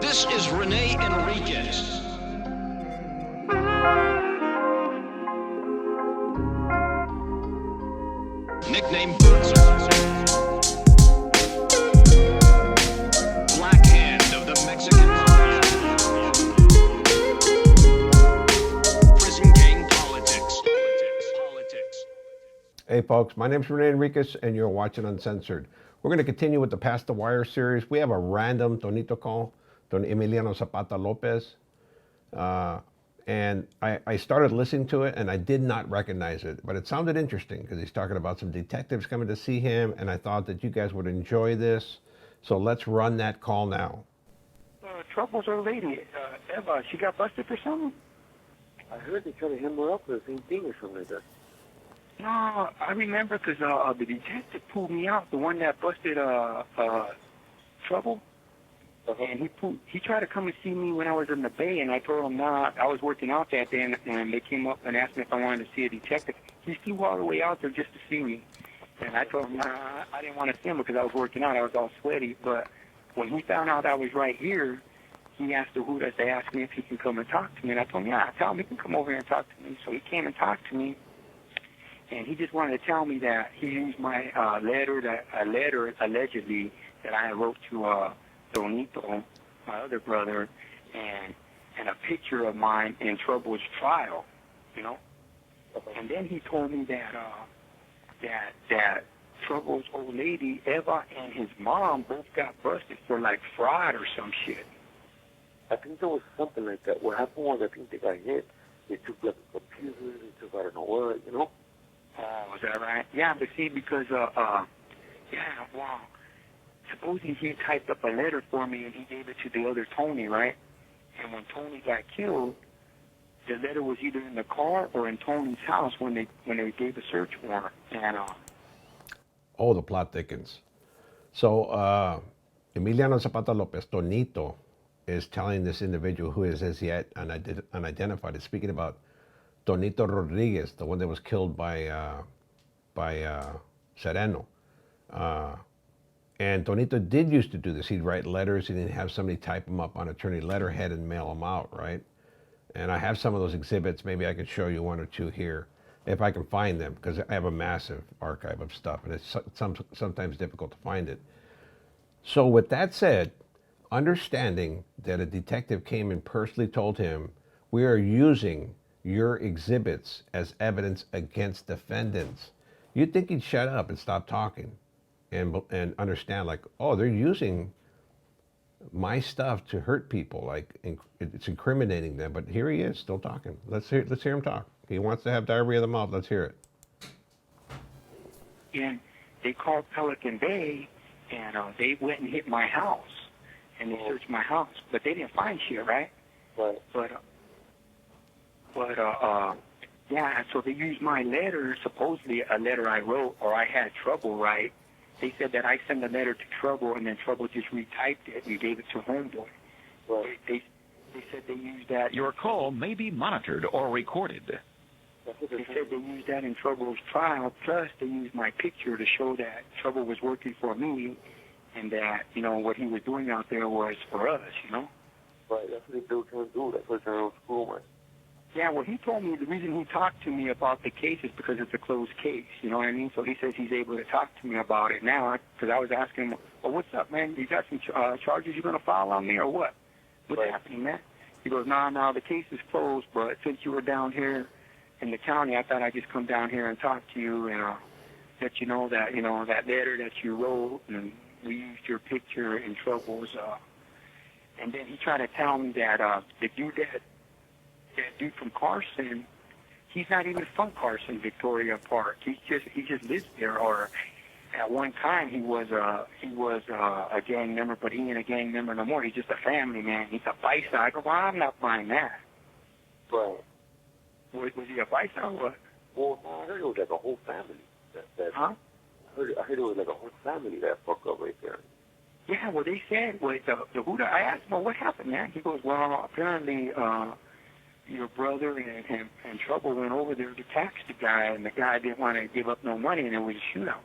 This is Rene Enriquez. Nickname Bootser. Blackhand of the Mexican Mafia. Prison gang politics. Hey folks, my name is Rene Enriquez and you're watching Uncensored. We're going to continue with the Past the Wire series. We have a random Tonito call, Don Emiliano Zapata Lopez. And I started listening to it and I did not recognize it, but it sounded interesting because he's talking about some detectives coming to see him, and I thought that you guys would enjoy this. So let's run that call now. Trouble's old lady, Eva, she got busted for something? I heard they tried to hem her up for the same thing or something like that. No, I remember because the detective pulled me out, the one that busted Trouble. And he tried to come and see me when I was in the Bay, and I told him, nah, I was working out that day, and they came up and asked me if I wanted to see a detective. He flew all the way out there just to see me. And I told him, nah, I didn't want to see him because I was working out. I was all sweaty. But when he found out I was right here, he asked the Hoodas to ask me if he can come and talk to me. And I told him, yeah, tell him he can come over here and talk to me. So he came and talked to me. And he just wanted to tell me that he used my letter allegedly that I wrote to Tonito, my other brother, and a picture of mine in Trouble's trial, you know. And then he told me that that Trouble's old lady, Eva, and his mom both got busted for like fraud or some shit. I think there was something like that. What happened was I think they got hit. They took like a computer, they took I don't know what, you know. Oh, is that right? Yeah, but see, because supposing he typed up a letter for me and he gave it to the other Tony, right? And when Tony got killed, the letter was either in the car or in Tony's house when they gave a search warrant. And Oh, the plot thickens. So Emiliano Zapata Lopez, Tonito, is telling this individual who is as yet unidentified, is speaking about Tonito Rodriguez, the one that was killed by Sereno. And Tonito did used to do this. He'd write letters and he'd have somebody type them up on attorney letterhead and mail them out, right? And I have some of those exhibits. Maybe I could show you one or two here if I can find them, because I have a massive archive of stuff and it's sometimes difficult to find it. So with that said, understanding that a detective came and personally told him, we are using your exhibits as evidence against defendants, you'd think he'd shut up and stop talking and understand, like, oh, they're using my stuff to hurt people, like it's incriminating them. But here he is still talking. Let's hear him talk. He wants to have diarrhea of the mouth. Let's hear it. and they called Pelican Bay, and they went and hit my house, and they searched my house, but they didn't find shit, right? Right. Yeah, so they used my letter, supposedly a letter I wrote, or I had Trouble write. They said that I sent a letter to Trouble, and then Trouble just retyped it and gave it to Homeboy. Right. They said they used that. Your call may be monitored or recorded. They said they used that in Trouble's trial, plus they used my picture to show that Trouble was working for me, and that, you know, what he was doing out there was for us, you know? Right, that's what they were trying to do. That's what they're trying to school, man. Yeah, well, he told me the reason he talked to me about the case is because it's a closed case, you know what I mean? So he says he's able to talk to me about it now, because I was asking him, well, what's up, man? You got some charges you're going to file on me or what? What's happening, man? He goes, nah, the case is closed, but since you were down here in the county, I thought I'd just come down here and talk to you and let you know that letter that you wrote, and we used your picture in Trouble's. And then he tried to tell me that the dude that dude from Carson, he's not even from Carson, Victoria Park. He just lives there. Or at one time he was a gang member, but he ain't a gang member no more. He's just a family man. He's a bison. I go, well, I'm not buying that. Right. Was he a bison or what? Well, no, I heard it was like a whole family. Huh? I heard it was like a whole family that fucked up right there. Yeah, well, they said, the Huda, I asked him, well, what happened, man? He goes, well, apparently your brother and Trouble went over there to tax the guy, and the guy didn't want to give up no money, and it was a shootout.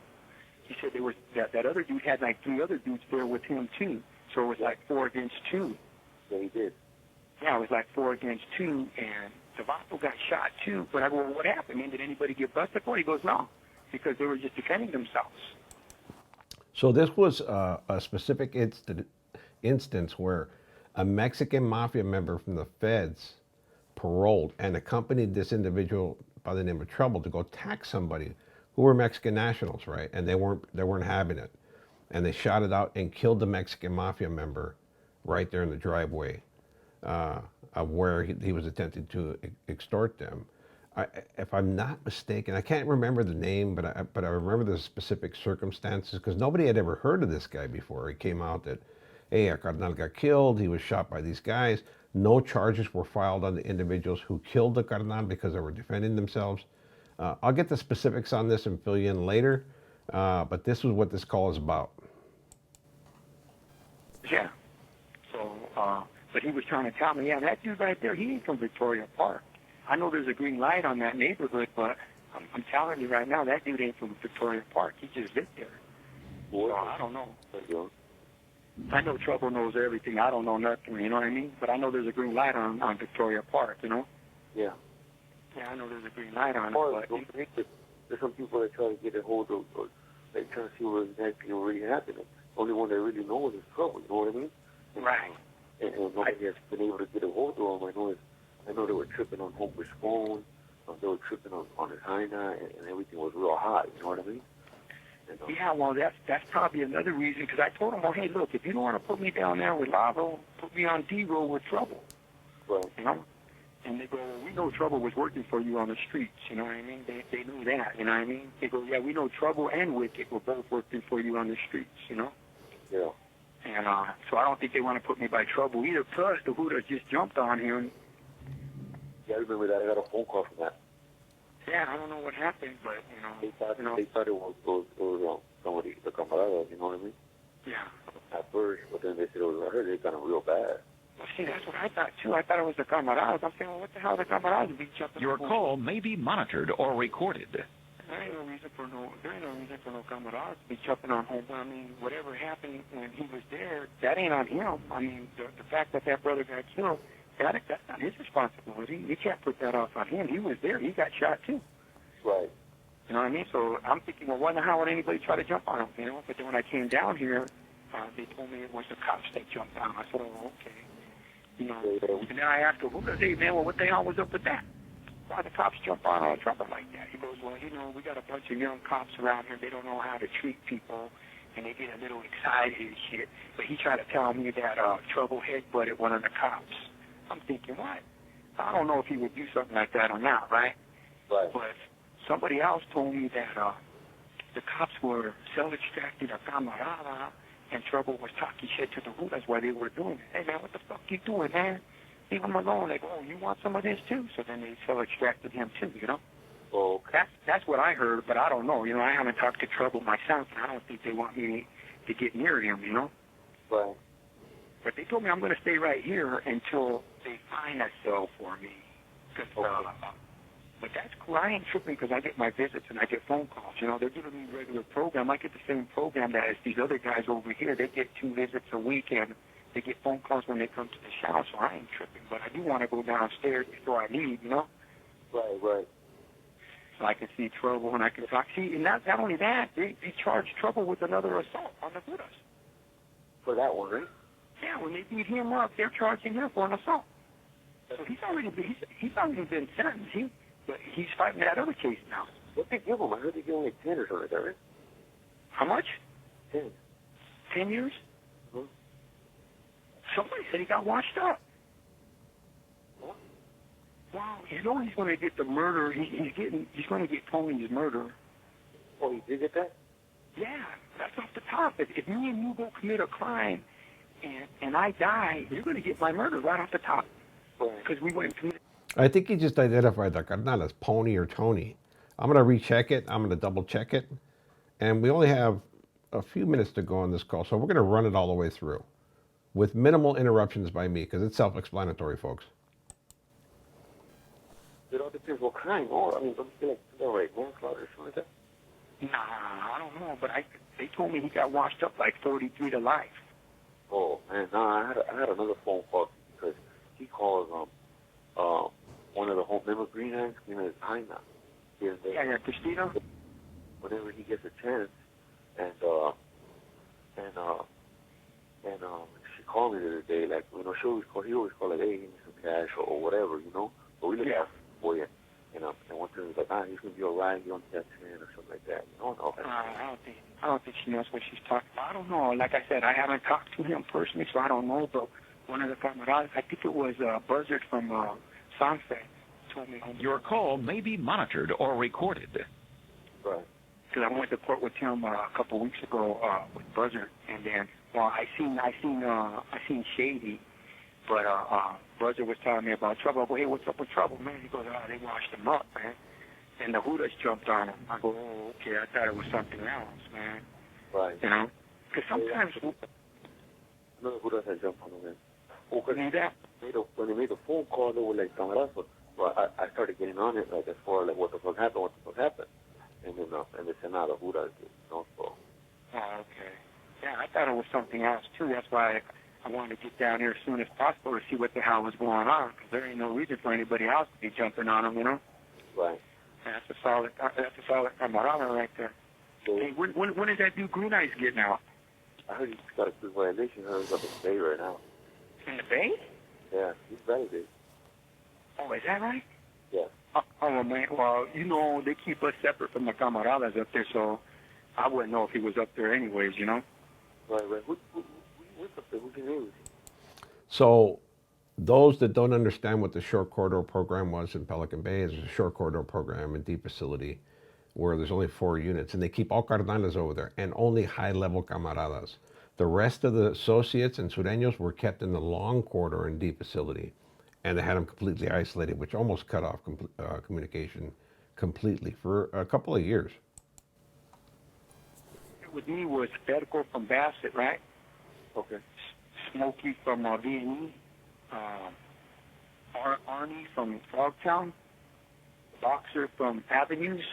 He said there was that other dude had like 3 other dudes there with him, too. So it was like 4 against 2. Yeah, he did. Yeah, it was like 4 against 2, and Zavato got shot too. But I go, well, what happened? Man, did anybody get busted for it? He goes, no, because they were just defending themselves. So this was a specific instance where a Mexican Mafia member from the feds paroled and accompanied this individual by the name of Trouble to go attack somebody who were Mexican nationals, right? And they weren't having it, and they shot it out and killed the Mexican Mafia member right there in the driveway of where he was attempting to extort them. If I'm not mistaken, I can't remember the name, but I remember the specific circumstances because nobody had ever heard of this guy before. It came out that, hey, a carnal got killed. He was shot by these guys. No charges were filed on the individuals who killed the carnal because they were defending themselves. I'll get the specifics on this and fill you in later, but this is what this call is about. Yeah. So, but he was trying to tell me, yeah, that dude right there, he ain't from Victoria Park. I know there's a green light on that neighborhood, but I'm telling you right now, that dude ain't from Victoria Park. He just lived there. So I don't know. I know Trouble knows everything. I don't know nothing, you know what I mean? But I know there's a green light on Victoria Park, you know? Yeah. Yeah, I know there's a green light on Or, it, but... there's some people that try to get a hold of, or they try to see what exactly really happening. Only one that really knows is Trouble, you know what I mean? Right. And nobody has been able to get a hold of him. I know they were tripping on Homer's phone. They were tripping on his hyena, and everything was real hot. You know what I mean? And, yeah, well, that's probably another reason, because I told him, well, hey, look, if you don't want to put me down there with Lavo, put me on D-roll with Trouble. Right. You know? And they go, well, we know Trouble was working for you on the streets. You know what I mean? They knew that. You know what I mean? They go, yeah, we know Trouble and Wicked were both working for you on the streets. You know? Yeah. And so I don't think they want to put me by Trouble either. Plus, the Hudas just jumped on him. Yeah, I remember that. I got a phone call from that. Yeah, I don't know what happened, but, you know. They thought it was somebody, the camaradas, you know what I mean? Yeah. At first, but then they said it was, I heard they got him real bad. Well, see, that's what I thought, too. I thought it was the camaradas. I'm saying, well, what the hell are the camaradas be jumping Your on? call may be monitored or recorded. There ain't no reason for no camaradas to be jumping on home. I mean, whatever happened when he was there, that ain't on him. I mean, the fact that brother got killed, that's not his responsibility. You can't put that off on him. He was there. He got shot, too. Right. You know what I mean? So I'm thinking, well, why the hell would anybody try to jump on him, you know? But then when I came down here, they told me it was the cops that jumped on him. I said, oh, okay. You know, and then I asked him, hey, man, well, what the hell was up with that? Why the cops jump on Trouble like that? He goes, well, you know, we got a bunch of young cops around here. They don't know how to treat people, and they get a little excited and shit. But he tried to tell me that Trouble headbutted one of the cops. I'm thinking, what? I don't know if he would do something like that or not, right? Right. But somebody else told me that the cops were self-extracting a camarada, and Trouble was talking shit to the Hudas while they were doing it. Hey, man, what the fuck you doing, man? Leave him alone. They go, oh, you want some of this, too? So then they self-extracted him, too, you know? Oh, That's what I heard, but I don't know. You know, I haven't talked to Trouble myself, and I don't think they want me to get near him, you know? right. But they told me I'm going to stay right here until they find a cell for me. But that's cool. I ain't tripping because I get my visits and I get phone calls. You know, they're giving me a regular program. I get the same program that as these other guys over here. They get 2 visits a week, and they get phone calls when they come to the show, so I ain't tripping. But I do want to go downstairs before I leave, you know? Right. So I can see Trouble and I can talk. See, and not only that, they charge Trouble with another assault on the Hudas. For that one, right? Yeah, when they beat him up, they're charging him for an assault. So he's already been sentenced. But he's fighting that other case now. What they give him? I heard they give him like 10 or something like that, right? How much? 10. 10 years? Mm-hmm. Somebody said he got washed up. What? Wow, you know he's going to get the murder. He's going to get Tony's murder. Oh, he did get that? Yeah, that's off the top. If me and you go commit a crime and I die, you're going to get my murder right off the top. Because we went and committed. I think he just identified the carnal as Pony or Tony. I'm going to recheck it. I'm going to double check it. And we only have a few minutes to go on this call, so we're going to run it all the way through with minimal interruptions by me because it's self-explanatory, folks. It all depends what crime. Oh, I mean, don't you feel like manslaughter or something like that? Nah, I don't know, but they told me he got washed up like 43 to life. Oh, man, I had another phone call because he calls one of the home member Greenlights, Jaina. Yeah, Christina. Whenever he gets a chance, and she called me the other day, like, he always call like, hey, give me some cash or whatever, But we look out for you, and one time he's like, he's gonna be alright, he only got 10 or something like that, No. I don't think she knows what she's talking about. I don't know. Like I said, I haven't talked to him personally, so I don't know. But one of the camaradas, I think it was Buzzard from Sunset, told me. Your call may be monitored or recorded. Right. Because I went to court with him a couple weeks ago with Buzzard, and then I seen Shady, but Buzzard was telling me about Trouble. I go, hey, what's up with Trouble, man? He goes, they washed him up, man. And the Hoodas jumped on him. I go, oh, okay, I thought it was something else, man. Right. Because sometimes... No, the Hoodas had jumped on him, man. Oh, When they made the phone call, they were like, camaradas, but I started getting on it, like, as far as, like, what the fuck happened. And then, and they said, the Hoodas did, so... Oh, okay. Yeah, I thought it was something else, too. That's why I wanted to get down here as soon as possible to see what the hell was going on, because there ain't no reason for anybody else to be jumping on him, Right. That's a solid camarada right there. So, hey, when is that dude Greenlights getting out? I heard he's got a good violation. I heard he's up in the Bay right now. In the Bay? Yeah, he's validated. Oh, is that right? Yeah. Oh, man. Well, they keep us separate from the camaradas up there, so I wouldn't know if he was up there anyways, Right. What's up there? Who's your name? So those that don't understand what the short corridor program was in Pelican Bay, is a short corridor program in deep facility where there's only 4 units, and they keep all carnales over there and only high-level camaradas. The rest of the associates and sureños were kept in the long corridor in deep facility, and they had them completely isolated, which almost cut off communication completely for a couple of years. With me was Federico from Bassett, right? Okay. Smokey from V&E, Arnie from Frogtown, Boxer from Avenues,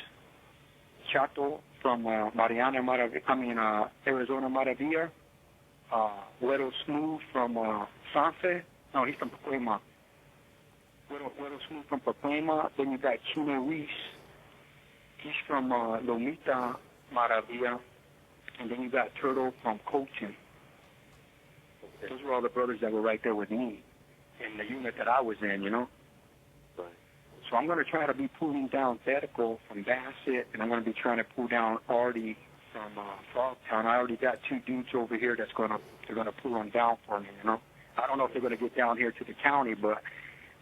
Chato from Arizona Maravilla, Little Smooth from Sanfe. No, he's from Pacoima. Little Smooth from Pacoima. Then you got Chino Reese. He's from Lomita Maravilla. And then you got Turtle from Cochin. Okay. Those were all the brothers that were right there with me in the unit that I was in, Right. So I'm going to try to be pulling down Federico from Bassett, and I'm going to be trying to pull down Artie from Frogtown. I already got 2 dudes over here they're going to pull them down for me, I don't know if they're going to get down here to the county, but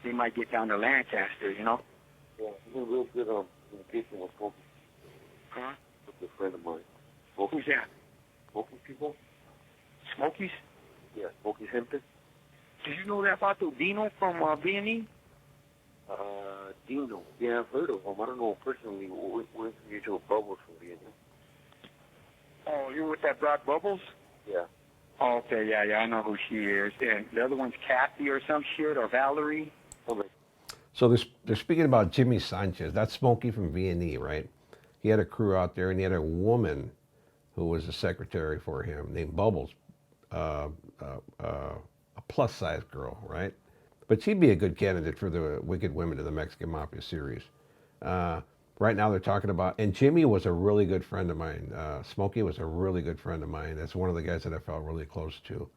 they might get down to Lancaster, Yeah, he's in real good communication with Smokey. Huh? With a friend of mine. Who's that? Smokey people? Smokies? Yeah, Smokey Hempton. Did you know that about the Dino from V&E? Dino. Yeah, I've heard of him. I don't know personally. We're mutual Bubbles from V&E. Oh, you're with that Broad Bubbles? Yeah. Oh, okay, yeah, I know who she is. And the other one's Kathy or some shit, or Valerie. Okay. So they're speaking about Jimmy Sanchez. That's Smokey from V&E, right? He had a crew out there, and he had a woman who was a secretary for him named Bubbles, a plus-size girl, right? But she'd be a good candidate for the Wicked Women of the Mexican Mafia series. Right now they're talking about, and Jimmy was a really good friend of mine. Smokey was a really good friend of mine. That's one of the guys that I felt really close to.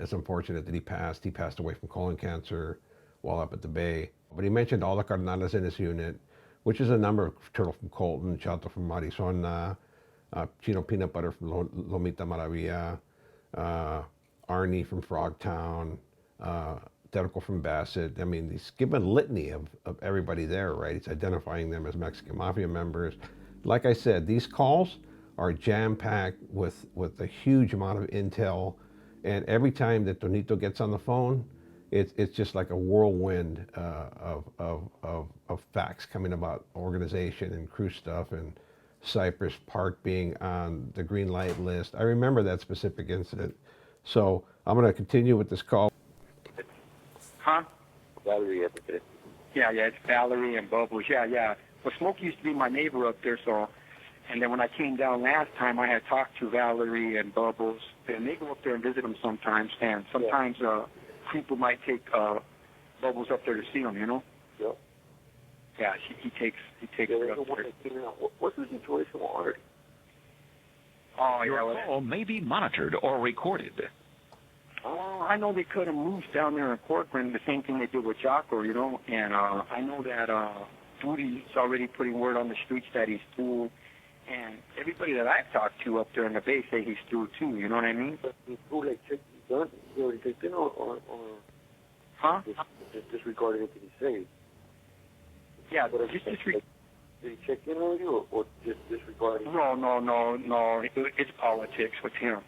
It's unfortunate that he passed. He passed away from colon cancer while up at the Bay. But he mentioned all the carnales in his unit, which is a number of Turtle from Colton, Chato from Arizona, Chino Peanut Butter from Lomita Maravilla, Arnie from Frogtown, Federico from Bassett. I mean, he's given a litany of everybody there, right? He's identifying them as Mexican Mafia members. Like I said, these calls are jam-packed with a huge amount of intel, and every time that Tonito gets on the phone, it's just like a whirlwind of facts coming about organization and crew stuff, and Cypress Park being on the Greenlight list. I remember that specific incident. So I'm going to continue with this call. Huh? Valerie at the Yeah, it's Valerie and Bubbles. Yeah. Well, Smokey used to be my neighbor up there, so... And then when I came down last time, I had talked to Valerie and Bubbles, and they go up there and visit them sometimes. And sometimes Creeper might take Bubbles up there to see him, you know? Yep. Yeah, he takes her up there. What's the situation with Art? Oh, yeah. Your Well, call may be monitored or recorded. well, I know they cut him loose down there in Corcoran, the same thing they did with Jocko, you know? And I know that Duty's already putting word on the streets that he's through. And everybody that I've talked to up there in the Bay say he's through, too, you know what I mean? But he's through, like, check his gun. He already checked in or Huh? just disregarded it to be safe. Yeah, But just did he check in already or just disregarded it? No. It's politics with him.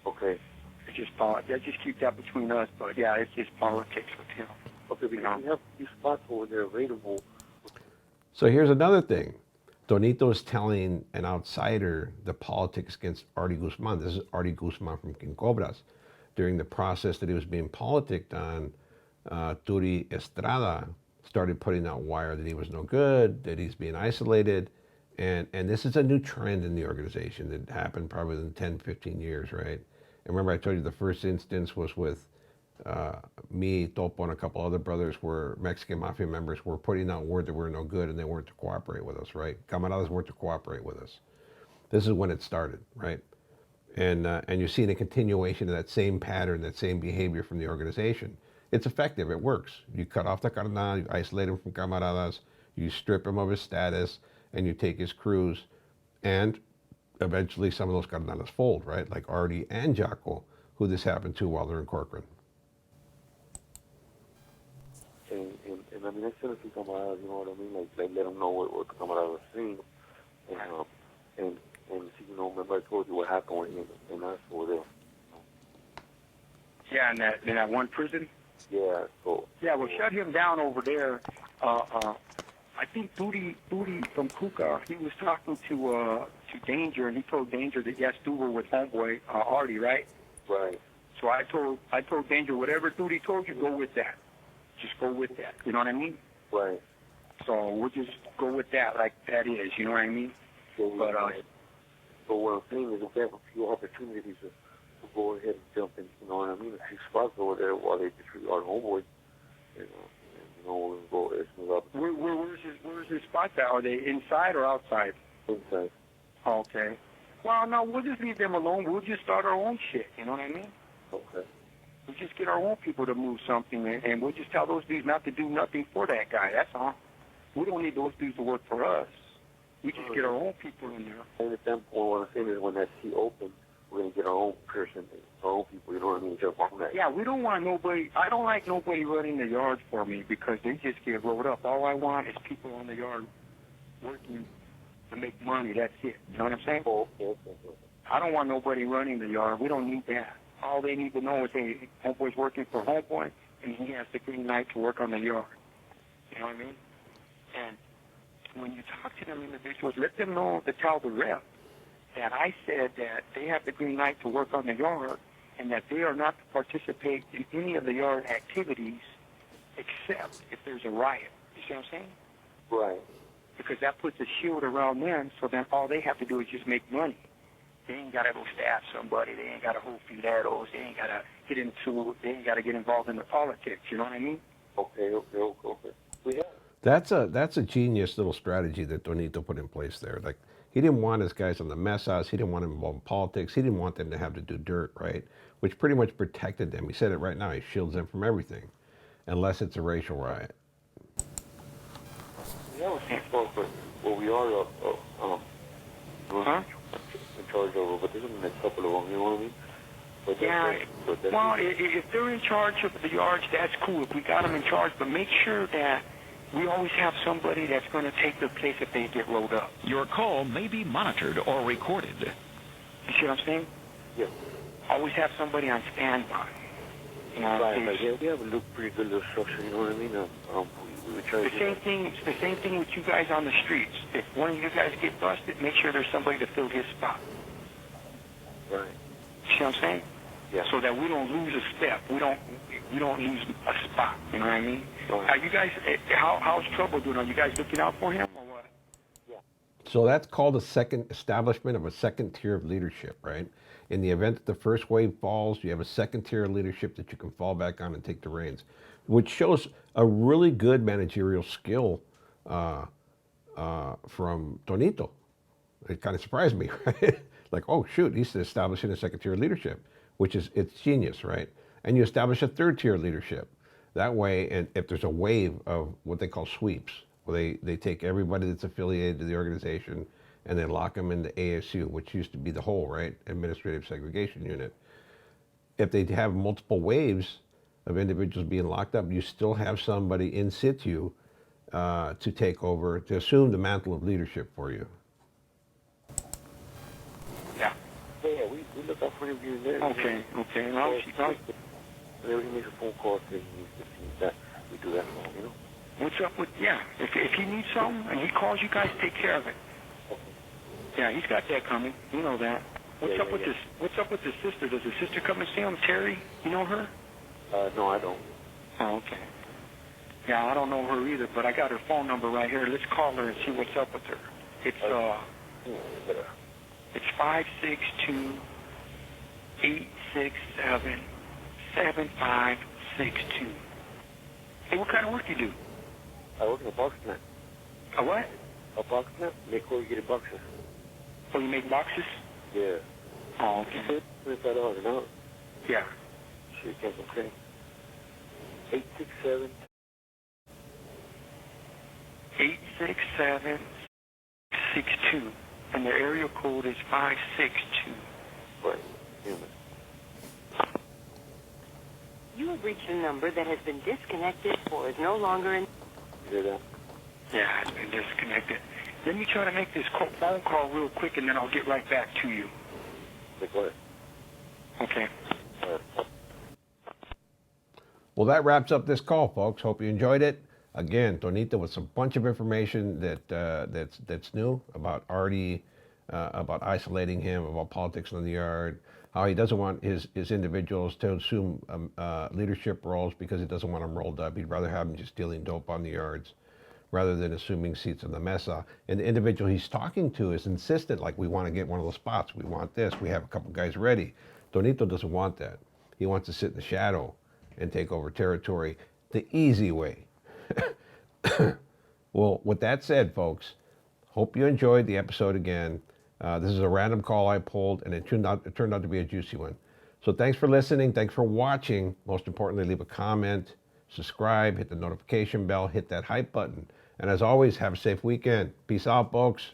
Okay. It's just politics. Just keep that between us, but yeah, it's just politics with him. Okay, because we have these spots over there available. So here's another thing. Tonito is telling an outsider the politics against Artie Guzman. This is Artie Guzman from King Cobras. During the process that he was being politicked on, Turi Estrada started putting out wire that he was no good, that he's being isolated. And this is a new trend in the organization that happened probably in 10, 15 years, right? And remember I told you the first instance was with me, Topo, and a couple other brothers where Mexican Mafia members were putting out word that we're no good and they weren't to cooperate with us, right? Camaradas weren't to cooperate with us. This is when it started, right? And you're seeing a continuation of that same pattern, that same behavior from the organization. It's effective, it works. You cut off the carnal, you isolate him from Camaradas, you strip him of his status, and you take his crews, and eventually some of those carnales fold, right? Like Artie and Jocko, who this happened to while they're in Corcoran. And I mean, I sent a few camaradas, you know what I mean? Like let them know what the camaradas are seeing. And see, you know, remember I told you what happened with him and us over there. Yeah, in that one prison? Yeah, so. Yeah, well, shut him down over there. I think Booty from Kuka, he was talking to Danger, and he told Danger that yes, Duber with homeboy Artie, right? Right. So I told Danger, whatever Duty told you, go with that. Just go with that. You know what I mean? Right. So we'll just go with that like that is. You know what I mean? So, But so what I'm saying is we have a few opportunities to go ahead and jump in. You know what I mean? A few spots over there while they disregard homeboy. You know, we'll go. where's his spots at? Are they inside or outside? Inside. Okay. Well, no, we'll just leave them alone. We'll just start our own shit. You know what I mean? Okay. We'll just get our own people to move something, and we'll just tell those dudes not to do nothing for that guy. That's all. We don't need those dudes to work for us. We just get our own people in there. And at that point, what I'm saying is when that seat opens, we're going to get our own person, our own people, you know what I mean, jump on that. Yeah, we don't want nobody, I don't like nobody running the yards for me because they just get rolled up. All I want is people on the yard working to make money. That's it. You know what I'm saying? Oh, okay. I don't want nobody running the yard. We don't need that. All they need to know is, hey, homeboy's working for homeboy, and he has the green light to work on the yard. You know what I mean? And when you talk to them individuals, let them know to tell the rep that I said that they have the green light to work on the yard and that they are not to participate in any of the yard activities except if there's a riot. You see what I'm saying? Right. Because that puts a shield around them, so then all they have to do is just make money. They ain't got to go stab somebody. They ain't got to hold fileros. They ain't got to they ain't got to get involved in the politics. You know what I mean? Okay. We have. That's a genius little strategy that Tonito put in place there. Like, he didn't want his guys on the mess house. He didn't want them involved in politics. He didn't want them to have to do dirt, right? Which pretty much protected them. He said it right now. He shields them from everything, unless it's a racial riot. Yeah, well, we are in charge of, but there's a couple of them, you know what I mean? But well, if they're in charge of the yards, that's cool. If we got them in charge, but make sure that we always have somebody that's going to take their place if they get rolled up. Your call may be monitored or recorded. You see what I'm saying? Yeah. Always have somebody on standby. You know, Right, we have a pretty good little structure, you know what I mean? We try it's the same thing with you guys on the streets. If one of you guys get busted, make sure there's somebody to fill his spot. Right. You see what I'm saying? Yeah. So that we don't lose a step. We don't lose a spot. You know what I mean? Right. Are you guys? How's Trouble doing? Are you guys looking out for him or what? Yeah. So that's called a second establishment of a second tier of leadership, right? In the event that the first wave falls, you have a second tier of leadership that you can fall back on and take the reins, which shows a really good managerial skill from Tonito. It kind of surprised me, right? Like, oh shoot, he's establishing a second tier of leadership, which is, it's genius, right? And you establish a third tier of leadership. That way, and if there's a wave of what they call sweeps, where they take everybody that's affiliated to the organization and they lock them into ASU, which used to be the whole, right, administrative segregation unit. If they have multiple waves of individuals being locked up, you still have somebody in situ to take over, to assume the mantle of leadership for you. Yeah. Yeah, we look out for him here and there. Okay. And Whenever he makes a phone call, say he needs to see that, we do that for him, you know? what's up with, yeah, if he needs something and he calls you guys, take care of it. Okay. Yeah, he's got that coming. You know that. What's up with this? What's up with his sister? Does his sister come and see him? Terry, you know her? No, I don't. Oh, okay. Yeah, I don't know her either, but I got her phone number right here. Let's call her and see what's up with her. It's 562-867-7562. Hey, what kind of work you do? I work in a box plant. A what? A box plant? Make corrugated boxes. Oh, you make boxes? Yeah. Oh, okay. $25 an hour. Yeah. Sure, can't complain. 867. 867-62. And the area code is 562. Right. Human. You have reached a number that has been disconnected or is no longer in... You hear that? Yeah, it's been disconnected. Let me try to make this phone call real quick, and then I'll get right back to you. Go ahead. Okay. Well, that wraps up this call, folks. Hope you enjoyed it. Again, Tonito with a bunch of information that's new about Artie, about isolating him, about politics in the yard, how he doesn't want his individuals to assume leadership roles because he doesn't want them rolled up. He'd rather have them just dealing dope on the yards rather than assuming seats in the mesa. And the individual he's talking to is insistent, like, we want to get one of those spots. We want this. We have a couple guys ready. Tonito doesn't want that. He wants to sit in the shadow and take over territory the easy way. Well, with that said, folks, hope you enjoyed the episode again. This is a random call I pulled, and it turned out to be a juicy one. So thanks for listening. Thanks for watching. Most importantly, leave a comment, subscribe, hit the notification bell, hit that hype button. And as always, have a safe weekend. Peace out, folks.